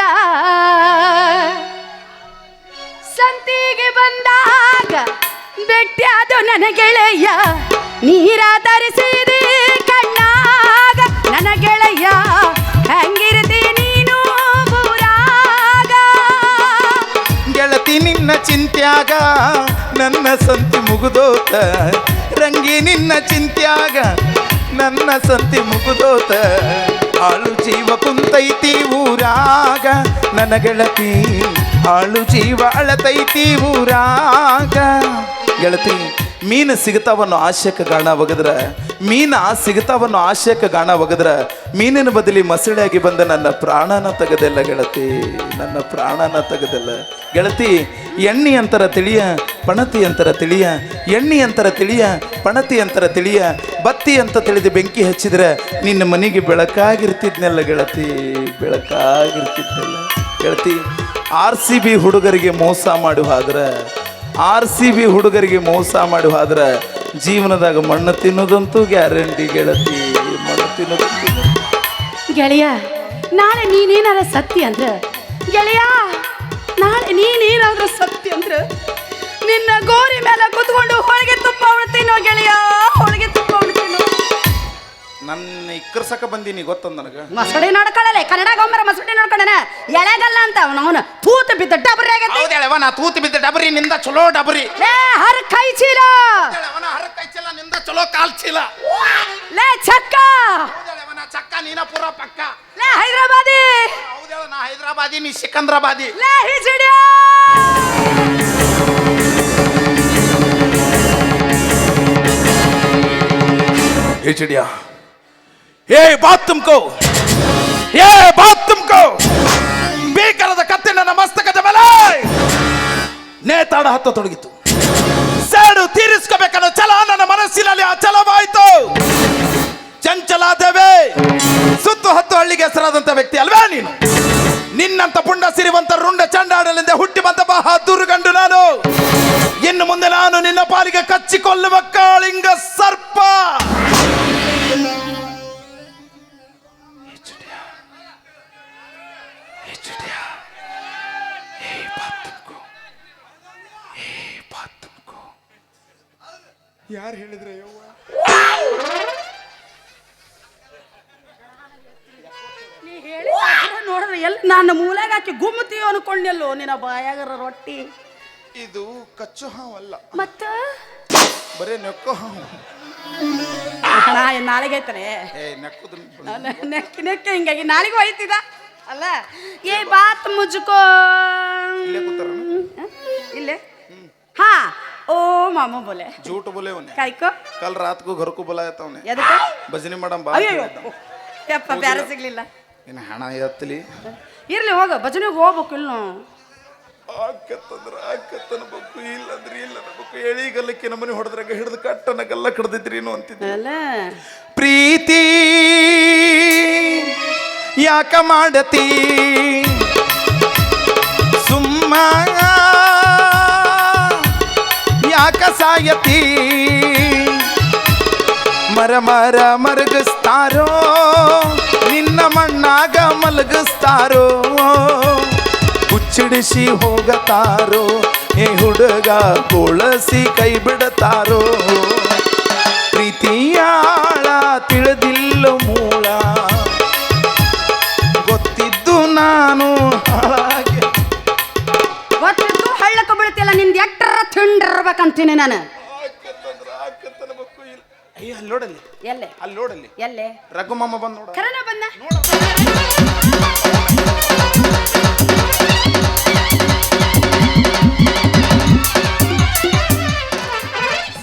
S2: ಸಂತೆಗೆ ಬಂದಾಗ ಬೆಟ್ಟಾದು ನನ್ನ ಗೆಳೆಯ, ನೀರ ತರಿಸಿದೆ ಕಣ್ಣಾಗ ನನ್ನ ಗೆಳೆಯ, ಹೆಂಗಿರ್ತಿ ನೀನು ಊರಾಗ.
S1: ಗೆಳತಿ ನಿನ್ನ ಚಿಂತ್ಯಾಗ ನನ್ನ ಸಂತಿ ಮುಗಿದೋತ, ರಂಗಿ ನಿನ್ನ ಚಿಂತ್ಯಾಗ ನನ್ನ ಸಂತಿ ಮುಗಿದೋತ, ಆಳು ಜೀವ ಕುಂತೈತಿ ಊರಾಗ ನನ್ನ ಗೆಳತಿ, ಆಳು ಜೀವ ಅಳತೈತಿ ಊರಾಗ. ಗೆಳತಿ ಮೀನು ಸಿಗ್ತಾವನ್ನೋ ಆಶಯಕ್ಕೆ ಗಾಣ ಒಗದ್ರ, ಸಿಗ್ತಾವನ್ನೋ ಆಶಯಕ್ಕೆ ಗಾಣ ಒಗದ್ರ, ಮೀನಿನ ಬದಲಿ ಮಸಳೆಯಾಗಿ ಬಂದ ನನ್ನ ಪ್ರಾಣನ ತೆಗೆದಿಲ್ಲ ಗೆಳತಿ, ನನ್ನ ಪ್ರಾಣನ ತೆಗೆದಿಲ್ಲ ಗೆಳತಿ. ಎಣ್ಣೆ ಅಂತರ ತಿಳಿಯ ಪಣತಿ ಅಂತರ ತಿಳಿಯ, ಎಣ್ಣೆ ಅಂತರ ತಿಳಿಯ ಪಣತಿ ಅಂತರ ತಿಳಿಯ, ಬತ್ತಿ ಅಂತ ತಿಳಿದು ಬೆಂಕಿ ಹಚ್ಚಿದ್ರೆ ನಿನ್ನ ಮನೆಗೆ ಬೆಳಕಾಗಿರ್ತಿದ್ನಲ್ಲ ಗೆಳತಿ, ಬೆಳಕಾಗಿರ್ತಿದ್ನಲ್ಲ ಗೆಳತಿ. RCB ಹುಡುಗರಿಗೆ ಮೋಸ ಮಾಡುವ ಆದ್ರೆ, RCB ಹುಡುಗರಿಗೆ ಮೋಸ ಮಾಡುವ ಆದ್ರೆ ಜೀವನದಾಗ ಮಣ್ಣು ತಿನ್ನೋದಂತೂ ಗ್ಯಾರಂಟಿ ಗೆಳತಿ, ಮಣ್ಣು ತಿನ್ನೋದಂತೂ.
S2: ಗೆಳೆಯ ನಾಳೆ ನೀನೇನಾರ ಸತ್ಯ ಅಂದ್ರ, ಗೆಳೆಯ ನಾಳೆ ನೀನೇನಾದ್ರೂ ಸತ್ಯ ಅಂದ್ರ ನಿನ್ನ ಗೋರಿ ಮೇಲೆ ಕುತ್ಕೊಂಡು ಹೋಳಿಗೆ ತುಪ್ಪ ಉಣ್ತೀನೋ ಗೆಳೆಯ, ಹೋಳಿಗೆ ತುಪ್ಪ ಉಣ್ತೀನೋ.
S1: ನನ್ನ ಇಕ್ಕರ್ಸಕ ಬಂದೀನಿ ಗೊತ್ತಂದ ನನಗ.
S2: ಮಸಡಿ ನೋಡ್ಕೊಳ್ಳಲೆ ಕನ್ನಡ ಗೊಂಬರ ಮಸಡಿ ನೋಡ್ಕೊಂಡನ ಎಳೆಗಲ್ಲ ಅಂತ ಅವನು ತೂತು ಬಿದ್ದ ಡಬರಿ ಆಗೈತಿ.
S1: ಹೌದೇಳವ, ನಾ ತೂತು ಬಿದ್ದ ಡಬರಿ, ನಿಂದ ಚಲೋ ಡಬರಿ.
S2: ಲೇ ಹರ ಕೈ ಚೀಲ,
S1: ಹರ ಕೈ ಚೀಲ, ನಿಂದ ಚಲೋ ಕಾಲ್ ಚೀಲ.
S2: ಲೇ ಚಕ್ಕ,
S1: ಹೌದೇಳವ, ನಾ ಚಕ್ಕ, ನೀನ ಪೂರ ಪಕ್ಕ.
S2: ಲೇ ಹೈದರಾಬಾದಿ,
S1: ಹೌದೇಳ, ನಾ ಹೈದರಾಬಾದಿ, ನೀ ಸಿಕಂದ್ರಾಬಾದಿ.
S2: ಲೇ ಹಿಜಡಿಯ,
S1: हिचड़िया, ये बात तुमको, ये बात तुमको ಬೇಕರದ ಕತ್ತೆ ನನ್ನ ಮಸ್ತಕದ ಮೇಲೆ ನೇತಾಡ ಹತ್ತತೊಡಗಿತು. ಸೇಡು ತೀರಿಸ್ಕೋಬೇಕನ್ನೋ ಛಲ ನನ್ನ ಮನಸ್ಸಿನಲ್ಲಿ ಅಚಲವಾಯಿತು. ಚಂಚಲಾದೇವೆ, ಸುತ್ತು ಹತ್ತು ಹಳ್ಳಿಗೆ ಹೆಸರಾದಂತ ವ್ಯಕ್ತಿ ಅಲ್ವೇ ನೀನು? ನಿನ್ನಂತ ಪುಂಡ ಸಿರಿವಂತ ರುಂಡ ಚಂಡಾಡಲಿಂದ ಹುಟ್ಟಿ ಬಂದ ಬಹದ್ದೂರು ಗಂಡು ನಾನು. ಇನ್ನು ಮುಂದೆ ನಾನು ನಿನ್ನ ಪಾಲಿಗೆ ಕಚ್ಚಿಕೊಳ್ಳುವ ಕಾಳಿಂಗ ಸರ್ಪ. ಯಾರು ಹೇಳಿದ್ರೆ
S2: ನೀ ಹೇಳಿ ನೋಡ್ರಿ ಎಲ್ಲಿ ನಾನು ಮೂಲೆಗೆ ಹಾಕಿ ಗುಮ್ಮತೀವಿ ಅನ್ಕೊಂಡೆಲ್ಲೋ ನಿನ್ನ ಬಾಯಾಗರ ರೊಟ್ಟಿ.
S1: ಇದು ಕಚ್ಚು ಹಾವಲ್ಲ,
S2: ಮತ್ತ
S1: ಬರೇ ನೆಕ್ಕೋ ಹಾವು.
S2: ನಾಳೆಗೆ ಐತನೆ
S1: ನೆಕ್ಕುದು
S2: ನೆಕ್ಕಿ ನೆಕ್ಕಿ ಹಿಂಗಾಗಿ ನಾಳೆಗೂ ಐತಿದ ಅಲ್ಲ. ಏ ಬಾತ್ ಮುಜ್ಕೋ
S1: ಇಲ್ಲೇ ಕೂತಾರ
S2: ಇಲ್ಲೇ. ಹಾ ओ मामा बोले
S1: झूठ बोले उन्हें
S2: काय को
S1: कल रात को घर को बुलाया था उन्हें
S2: ಎದಕ್ಕೆ
S1: ಭಜನೆ ಮಾಡಂ ಬಾ.
S2: ಅಯ್ಯೋ ಯಪ್ಪ ಬ್ಯಾರೆ ಸಿಗ್ಲಿಲ್ಲ.
S1: ಇನ್ನು ಹಣ ಎತ್ತಲಿ
S2: ಇರ್ಲಿ ಹೋಗ ಭಜನೆಗೆ ಹೋಗ್ಬೇಕು. ಇಲ್ಲ
S1: ಆಕತ್ತನ ಬೇಕು, ಇಲ್ಲಂದ್ರೆ ಇಲ್ಲ ಬೇಕು. ಎಳಿಗಲ್ಲಕ್ಕೆ ನಮ್ಮನೆ ಹೊಡೆದ್ರಾಗ ಹಿಡಿದು ಕಟ್ಟನ ಗಲ್ಲ ಕಡ್ದಿದ್ರೇನು ಅಂತಿದ್ದೆ.
S2: ಅಲ್ಲ
S1: ಪ್ರೀತಿ ಯಾಕ ಮಾಡತಿ ಸುಮ್ಮ ಯಾಕ ಸಾಯತಿ, ಮರ ಮರ ಮರಗಿಸ್ತಾರೋ ನಿನ್ನ ಮಣ್ಣಾಗ ಮಲಗಿಸ್ತಾರೋ, ಹುಚ್ಚಿಡಿಸಿ ಹೋಗತಾರೋ ಏ ಹುಡುಗ ಕೊಳಸಿ ಕೈ ಬಿಡತಾರೋ. ಪ್ರೀತಿಯಾಳ ತಿಳಿದಿಲ್ಲ ಮೂಳ, ಗೊತ್ತಿದ್ದು ನಾನು ಹಾಳಾಗಿ
S2: ಗೊತ್ತಿದ್ದು ಹಳ್ಳಕ್ಕೆ ಬೀಳ್ತಿಲ್ಲ. ನಿಂದು ಎಟ್ಟರ ತಿಂಡಿರ್ಬೇಕಂತೀನಿ ನಾನು.
S1: ಅಯ್ಯ ಅಲ್ಲಿ ನೋಡಲ್ಲಿ,
S2: ಎಲ್ಲೆ
S1: ಅಲ್ಲಿ ನೋಡಲ್ಲಿ,
S2: ಎಲ್ಲೆ
S1: ರಘುಮಾಮ ಬಂದ್ ನೋಡ.
S2: ಕರನ ಬಂದ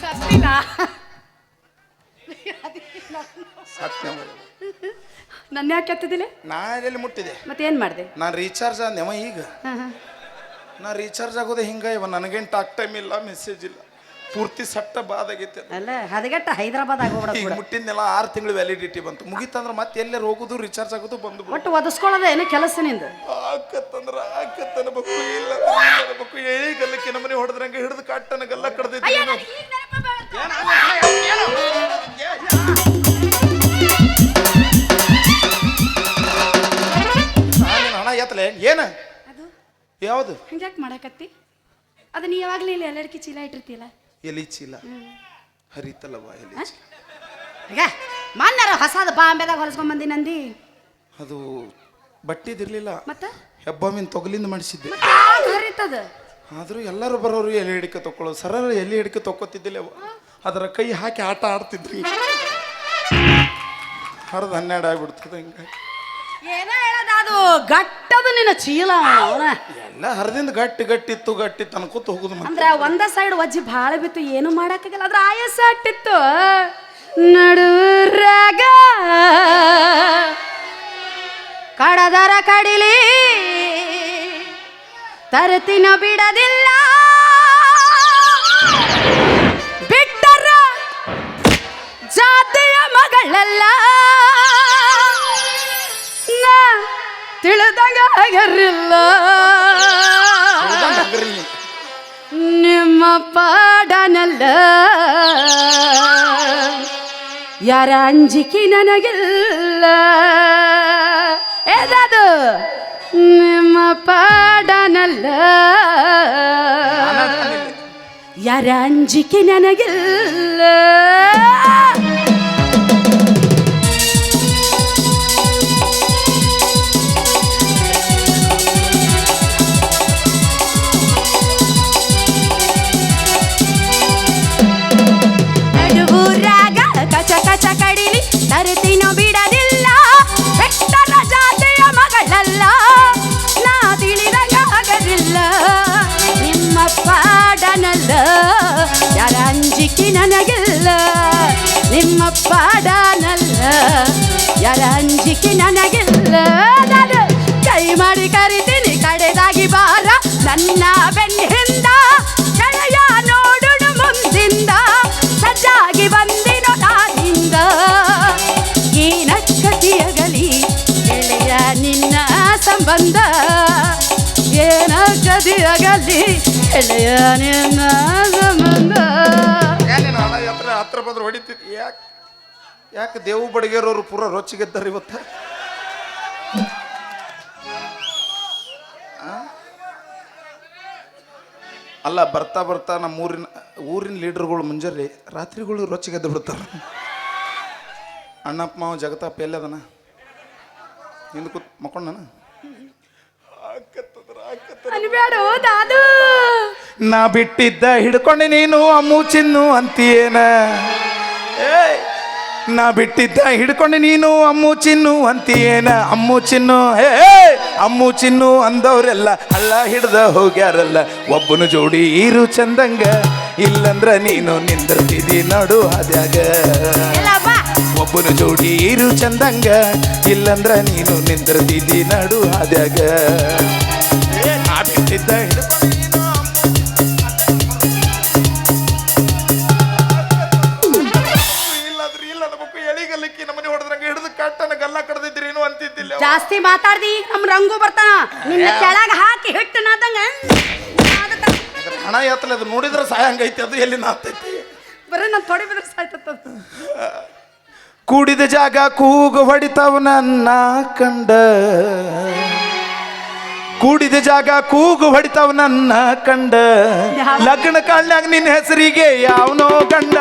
S2: ಸಸ್ತಿಲ್ಲ ನನ್ನ ಯಾಕೆ ಎತ್ತದಿಲ್ಲ?
S1: ನಾನೆಲ್ಲಿ ಮುಟ್ಟಿದೆ
S2: ಮತ್ತೇನ್ ಮಾಡಿದೆ?
S1: ನಾನು ರೀಚಾರ್ಜ್ ಆದ್ನೆವ ಈಗ. ನಾ ರೀಚಾರ್ಜ್ ಆಗೋದೆ ಹಿಂಗ ಇವ, ನನಗೇನು ಟಾಕ್ ಟೈಮ್ ಇಲ್ಲ, ಮೆಸೇಜ್ ಇಲ್ಲ, ಪೂರ್ತಿ ಸಟ್ಟ ಬಾದಾಗೈತೆ
S2: ಅಲ್ಲ ಹದಗೆಟ್ಟ ಹೈದರಾಬಾದ್
S1: ಈಗ
S2: ಆಗೋಗ್ಬಿಡ
S1: ಮುಟ್ಟಿದ್ನೆಲ್ಲ 6 ತಿಂಗಳು ವ್ಯಾಲಿಡಿಟಿ ಬಂತು ಮುಗಿತಂದ್ರೆ ಮತ್ತೆ ಎಲ್ಲೇ ಹೋಗುದು ರಿಚಾರ್ಜ್ ಆಗೋದು ಬಂದು
S2: ಒಟ್ಟು ಒದಸ್ಕೊಳ್ಳೋದೇ ಏನು ಕೆಲಸ ನಿಂದು
S1: ಆಕತ್ತಂದ್ರ ಆಕತ್ತನ ಬಕ್ಕು ಇಲ್ಲ ಬಕ್ಕು ಗಲ್ಲಕ್ಕೆ ನಮ್ಮನೆ ಹೊಡೆದ್ರಂಗೆ ಹಿಡಿದು ಕಾಟನ ಗಲ್ಲ ಕಡ್ದಿದ್ದೀನಿ ಹಣ ಎತ್ತಲೆ ಏನ
S2: ಅದು
S1: ಯಾವುದು
S2: ಹಂಗ್ಯಾಕೆ ಮಾಡಕತ್ತಿ ಅದು ನೀ ಯಾವಾಗಲೂ ಇಲ್ಲಿ ಎಲ್ಲರಿಕಿ ಚೀಲ ಇಟ್ಟಿರ್ತೀಯಲ್ಲ
S1: ಎಲಿ ಚೀಲ ಹರಿತಲ್ಲವ ಎಲಿ ಚೀಲ
S2: ಈಗ ಮನ್ನಾರ ಹೊಸಾದ ಬಾಂಬೆದಾಗ ಹೊಲಸ್ಕೊಂಡ್ ನಂದಿ
S1: ಅದು ಬಟ್ಟಿದಿರ್ಲಿಲ್ಲ
S2: ಮತ್ತೆ
S1: ಹೆಬ್ಬಾಮಿನ ತೊಗಲಿಂದ ಮಾಡಿಸಿದ್ದೆ
S2: ಹರಿತದ
S1: ಆದರೂ ಎಲ್ಲರೂ ಬರೋರು ಎಲೆ ಹಿಡಿಕೆ ತಕೊಳ್ಳೋದು ಸರಳ ಎಲೆ ಹಿಡಿಕೆ ತಕ್ಕೋತಿದ್ದಿಲ್ಲ ಅದರ ಕೈ ಹಾಕಿ ಆಟ ಆಡ್ತಿದ್ರಿ ಹರಿದು 12 ಆಗ್ಬಿಡ್ತದೆ ಹಿಂಗಾಗಿ
S2: ಏನೋ ಹೇಳದ ಅದು ಗಟ್ಟದು ನಿನ್ನ ಚೀಲ ಅವನ
S1: ಎಲ್ಲ ಹರಿದಿಂದ ಗಟ್ಟಿತ್ತು ಅನ್ಕೋತ ಹೋಗುದು
S2: ಅಂದ್ರ ಒಂದ ಸೈಡ್ ವಜ್ಜಿ ಭಾಳ ಬಿತ್ತು ಏನು ಮಾಡಕ್ಕಾಗಲ್ಲ ಅದ್ರ ಆಯಸ್ಸ ಅಟ್ಟಿತ್ತು ನಡುರಾಗ ಕಡದರ ಕಡಿಲಿ ತರತಿನ ಬಿಡದಿಲ್ಲ ಬಿಟ್ಟರ ಜಾತಿಯ ಮಗಳಲ್ಲ ತಿಳಿದಂಗ ಆಗರಿಲ್ಲ ನಿಮ್ಮ ಪಾಡನಲ್ಲ ಯಾರ ಅಂಜಿಕೆ ನನಗಿಲ್ಲ ಏದದು ನಿಮ್ಮ ಪಾಡನಲ್ಲ ಯಾರ ಅಂಜಿಕೆ ನನಗಿಲ್ಲ ಕಚ ಕಡಿಲಿ ತರುತ್ತೀನೋ ಬಿಡದಿಲ್ಲ ಬೆಟ್ಟರ ಜಾತಿಯ ಮಗಳಲ್ಲ ನಾ ತಿಳಿದಾಗ ಆಗಲಿಲ್ಲ ನಿಮ್ಮ ಪಾಡನಲ್ಲ ಯಾರ ಅಂಜಿಕೆ ನನಗಿಲ್ಲ ನಿಮ್ಮ ಪಾಡನಲ್ಲ ಯಾರ ಅಂಜಿಕೆ ನನಗಿಲ್ಲ ನಾನು ಕೈ ಮಾಡಿ ಕರಿತೀನಿ ಕಡೆದಾಗಿ ಬಾರ ನನ್ನ ಬೆನ್ನಿಂದ ಗೆಳೆಯ ನೋಡುಡು ಮುಂದಿಂದ ಸಜ್ಜಾಗಿ ಬಂದಿನೋ ನಾನಿಂದ ಏನಕ್ಕತಿಯಗಲಿ ಗೆಳೆಯ ನಿನ್ನ ಸಂಬಂಧ ಏನಕ್ಕತಿಯಗಲಿ ಗೆಳೆಯ ನಿನ್ನ ಸಂಬಂಧ
S1: ಹತ್ರ ಬಂದ್ರೆ ಹೊಡಿತಿದ್ವಿ ಯಾಕೆ ದೇವು ಬಡಿಗೆರೋರು ಪೂರ ರೊಚ್ಚಿಗೆದ್ದಾರೆ ಇವತ್ತ ಅಲ್ಲ ಬರ್ತಾ ನಮ್ಮ ಊರಿನ ಲೀಡರ್ಗಳು ಮುಂಜಾನೆ ರಾತ್ರಿಗಳು ರೊಚ್ಚಿಗೆದ್ದು ಬಿಡ್ತಾರೆ ಅಣ್ಣಪ್ಪ ಮಾವ ಜಗತ್ತಪ್ಪ ಎಲ್ಲದನ ಹಿಂದೆ ಕೂತ್ ಮಕ್ಕೊಂಡನ ನಾ ಬಿಟ್ಟಿದ್ದ ಹಿಡ್ಕೊಂಡೆ ನೀನು ಅಮ್ಮು ಚಿನ್ನು ಅಂತೀಯೇನ ನಾ ಬಿಟ್ಟಿದ್ದ ಹಿಡ್ಕೊಂಡೆ ನೀನು ಅಮ್ಮು ಚಿನ್ನು ಅಂತೀಯೇನ ಅಮ್ಮು ಚಿನ್ನು ಅಮ್ಮು ಚಿನ್ನು ಅಂದವ್ರೆಲ್ಲ ಹಳ್ಳ ಹಿಡ್ದ ಹೋಗ್ಯಾರಲ್ಲ ಒಬ್ಬನು ಜೋಡಿ ಈರು ಚಂದಂಗ ಇಲ್ಲಂದ್ರ ನೀನು ನಿಂದಿರ್ತಿದಿ ನಡು ಹಾದ್ಯಾಗ ಒಬ್ಬನು ಜೋಡಿ ಈರು ಚಂದಂಗ ಇಲ್ಲಂದ್ರ ನೀನು ನಿಂದಿರ್ತಿದಿ ನಡು ಹಾದ್ಯಾಗ ನಾ ಬಿಟ್ಟಿದ್ದ ಹಿಡ್ಕೊಂಡೆ ನೀನು
S2: ಜಾಸ್ತಿ ಮಾತಾಡ್ದಿ ನಮ್ ರಂಗು ಬರ್ತಾನ ನಿನ್ನ ಕೆಳಗ ಹಾಕಿ ಹಿಟ್ಟು ನಾದಂಗ
S1: ಹಣ ಎತ್ತಲ ಅದು ನೋಡಿದ್ರೆ ಸಾಯಂಗೈತಿ ಅದು ಎಲ್ಲಿ ನಾತೈತಿ
S2: ಬರೀ ನಾನು ತೊಡಿ ಬಿದ್ರೆ ಸಾಯ್ತದ
S1: ಕೂಡಿದ ಜಾಗ ಕೂಗು ಹೊಡಿತಾವ ನನ್ನ ಕಂಡ ಕೂಡಿದ ಜಾಗ ಕೂಗು ಹೊಡಿತಾವ ನನ್ನ ಕಂಡ ಲಗ್ನ ಕಾಳ್ಯಾಗ ನಿನ್ನ ಹೆಸರಿಗೆ ಯಾವನೋ ಗಂಡ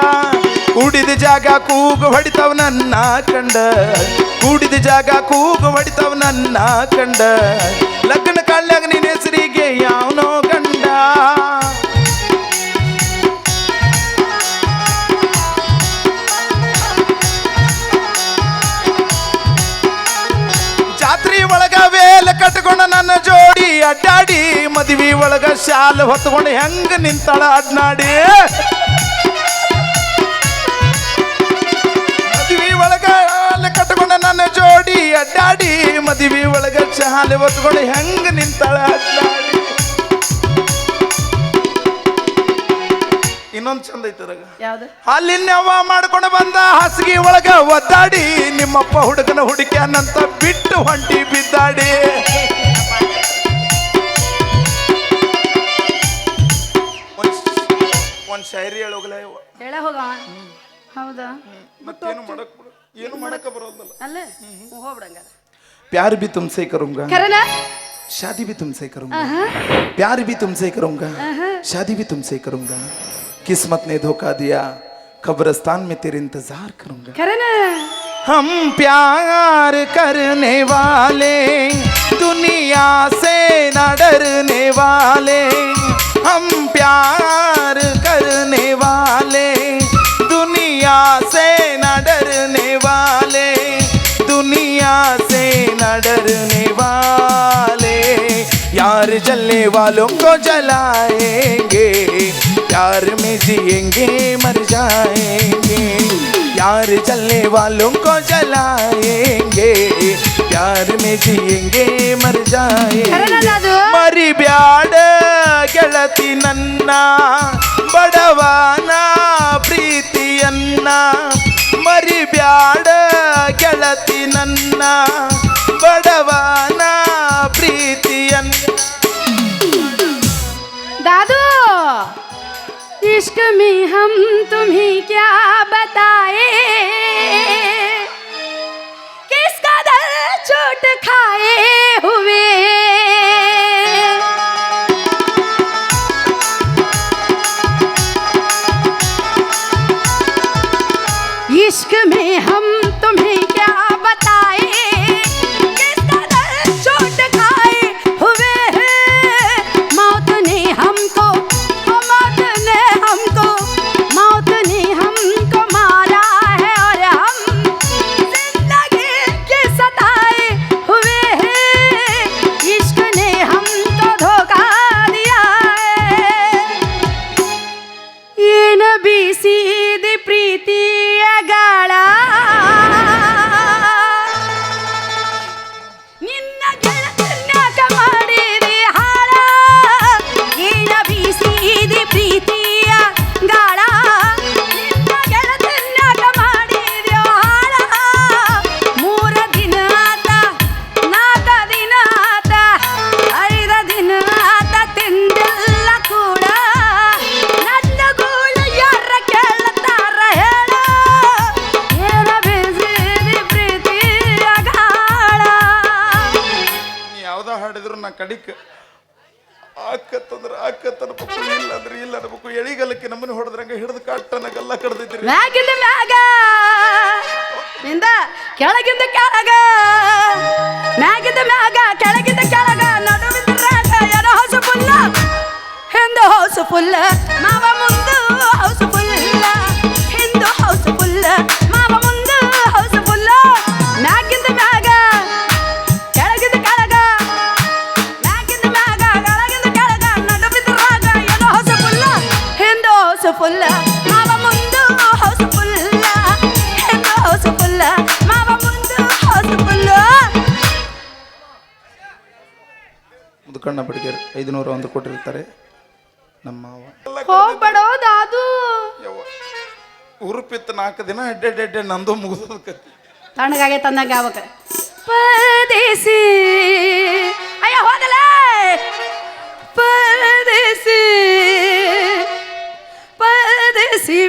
S1: ಕೂಡಿದ ಜಾಗ ಕೂಗು ಹೊಡಿತಾವ ನನ್ನ ಕಂಡ ಕೂಡಿದ ಜಾಗ ಕೂಗು ಹೊಡಿತಾವ ನನ್ನ ಕಂಡ ಲಗ್ನ ಕಾಳ್ಯಾಗ ನಿನ್ನ ಹೆಸರಿಗೆ ಯಾವನೋ ಗಂಡ ಜಾತ್ರಿ ಒಳಗ ವೇಲ ಕಟ್ಕೊಂಡ ನನ್ನ ಜೋಡಿ ಅಡ್ಡಾಡಿ ಮದ್ವಿ ಒಳಗ ಶಾಲ ಹೊತ್ಕೊಂಡು ಹೆಂಗ ನಿಂತಾಳ ಅಡ್ನಾಡಿ ಮದ್ವಿ ಒಳಗ ಕಟ್ಕೊಂಡ ನನ್ನ ಜೋಡಿ ಅಡ್ಡಾಡಿ ಮದ್ವಿ ಒಳಗ ಶಾಲೆ ಹೊತ್ಕೊಂಡು ಹೆಂಗ ನಿಂತಾಳ ಅಡ್ನಾಡಿ ಇನ್ನೊಂದು ಚಂದ ಐತದಾಗ
S2: ಯಾವ್ದು?
S1: ಅಲ್ಲಿನ್ಯವ ಮಾಡ್ಕೊಂಡು ಬಂದ ಹಾಸಿಗೆ ಒಳಗ ಒದ್ದಾಡಿ ನಿಮ್ಮಪ್ಪ ಹುಡುಗನ ಹುಡುಕ್ಯಾನಂತ ಬಿಟ್ಟು ಹೊಂಟಿ ಬಿದ್ದಾಡಿ. ಒಂದ್ ಶಾಯರಿ ಹೇಳೋಗ್ಲ
S2: ಹೇಳ ಹೋಗ. ಹೌದಾ?
S1: ಏನು ಮಾಡಕ ಬರೋದಲ್ಲ.
S2: ಅಲ್ಲ ಹೋಗ್ಬಿಡಂಗ.
S1: प्यार भी तुमसे करूंगा,
S2: ಕರನ
S1: शादी भी तुमसे करूंगा, प्यार भी तुमसे करूंगा, शादी भी तुमसे करूंगा, किस्मत ने धोखा दिया, कब्रिस्तान में तेरे इंतजार करूंगा.
S2: ಕರನ
S1: हम प्यार करने वाले दुनिया से न डरने वाले, हम प्यार करने वाले दुनिया से न डरने वाले, दुनिया से न डरने वाले, यार जलने वालों को जलाएंगे, प्यार में जिएंगे मर जाएंगे, यार जलने वालों को जलाएंगे, प्यार में जिएंगे मर जाएंगे. मरी ब्याड ಗೆಳತಿ ನನ್ನ ಬಡವನ ಪ್ರೀತಿಯನ್ನ, ಮರಿ ಬ್ಯಾಡ ಗೆಳತಿ ನನ್ನ ಬಡವನ ಪ್ರೀತಿಯನ್ನ.
S2: दादू इश्क में हम तुम्हें क्या बताए, किसका दिल चोट खाए हुए, इश्क में हम तुम्हें क्या बताए, किसका दिल चोट खाए हुए हैं, मौत ने हमको मौत ने हमको मारा है और हम जिंदगी के सताए हुए हैं, इश्क ने हमको धोखा दिया है. ये नबी सीधी प्रीति ಗಾಳ ನಿನ್ನ ಗೆಳತನ್ಯಾಕ ಮಾಡಿದೆ ಹಾಳ, ಏನ ಬೀಸಿದೆ ಪ್ರೀತಿಯ ಗಾಳ, ನಿನ್ನ ಗೆಳತನ್ಯಾಕ ಮಾಡಿದೆ ಹಾಳ. 3 ದಿನ ಆತ 4 ದಿನ ಆತ 5 ದಿನ ಆತ ತಿಂದಿಲ್ಲ ಕೂಡ, ನನ್ನ ಗೋಳ ಯಾರ ಕೇಳ್ತಾರ ಹೇಳ, ಏನ ಬೀಸಿದೆ ಪ್ರೀತಿಯ ಗಾಳ.
S1: ನೀ ಯಾವ್ದ ಹಾಡಿದ್ರು ನಾ ಕಡಿಕ ಆಕತ್ತಂದ್ರ ಆಕತ್ತ ಅನ್ಬೇಕು, ಇಲ್ಲ ಅಂದ್ರೆ ಇಲ್ಲ ಅನ್ಬೇಕು. ಎಳಿಗಲಕ್ಕೆ ನಮ್ಮನ್ನ ಹೊಡೆದ್ರಂಗ ಹಿಡಿದು ಕಟ್ಟನ ಗಲ್ಲ ಕಡ್ದೈತ್ರಿ.
S2: ಮ್ಯಾಗಿಂದ ಮ್ಯಾಗ ನಿಂದ ಕೆಳಗಿಂದ ಕೆಳಗ, ಮ್ಯಾಗಿಂದ ಮ್ಯಾಗ ಕೆಳಗಿಂದ ಕೆಳಗ, ನಡುವಿಂದ ರಾಗ ಎಡ ಹೌಸು ಫುಲ್ಲ ಹಿಂದು ಹೌಸು ಫುಲ್ಲ, ಮಾವ ಮುಂದು ಹೌಸು ಫುಲ್ಲ, ಹಿಂದು ಹೌಸು ಫುಲ್ಲ, ಮಾವ ಮುಂದು ಹೌಸು ಫುಲ್ಲ. ಮ್ಯಾಗಿಂದ ಮ್ಯಾಗ ಕೆಳಗಿಂದ ಕೆಳಗ, ಮ್ಯಾಗಿಂದ ಮ್ಯಾಗ ಕೆಳಗಿಂದ ಕೆಳಗ, ನಡುವಿಂದ ರಾಗ ಎಡ ಹೌಸು ಫುಲ್ಲ ಹಿಂದು ಹೌಸು ಫುಲ್ಲ, ಮಾವ ಮುಂದು ಹೌಸು ಫುಲ್ಲ, ಹಿಂದು ಹೌಸು ಫುಲ್ಲ, ಮಾವ ಮುಂದು ಹೌಸು ಫುಲ್ಲ.
S1: ಮುದುಕಣ್ಣ ಬಡಿಗೆರ್ 501 ಕೊಟ್ಟಿರ್ತಾರೆ ನಮ್ಮ ಮಾವ.
S2: ಹೋಗ್ಬೇಡೋ ದಾದು.
S1: ಉರುಪಿತ್ತು 4 ದಿನ ಎಡ್ಡೆ ನಂದು ಮುಗಿದೋದಕ್ಕೆ
S2: ತಣ್ಣಗಾಗೆ ತಂದಂಗ ಅವಕ ಪರದೇಸಿ ಅಯ್ಯ ಹೋಗಲ ಪರದೇಸಿ ಪರದೇಸಿ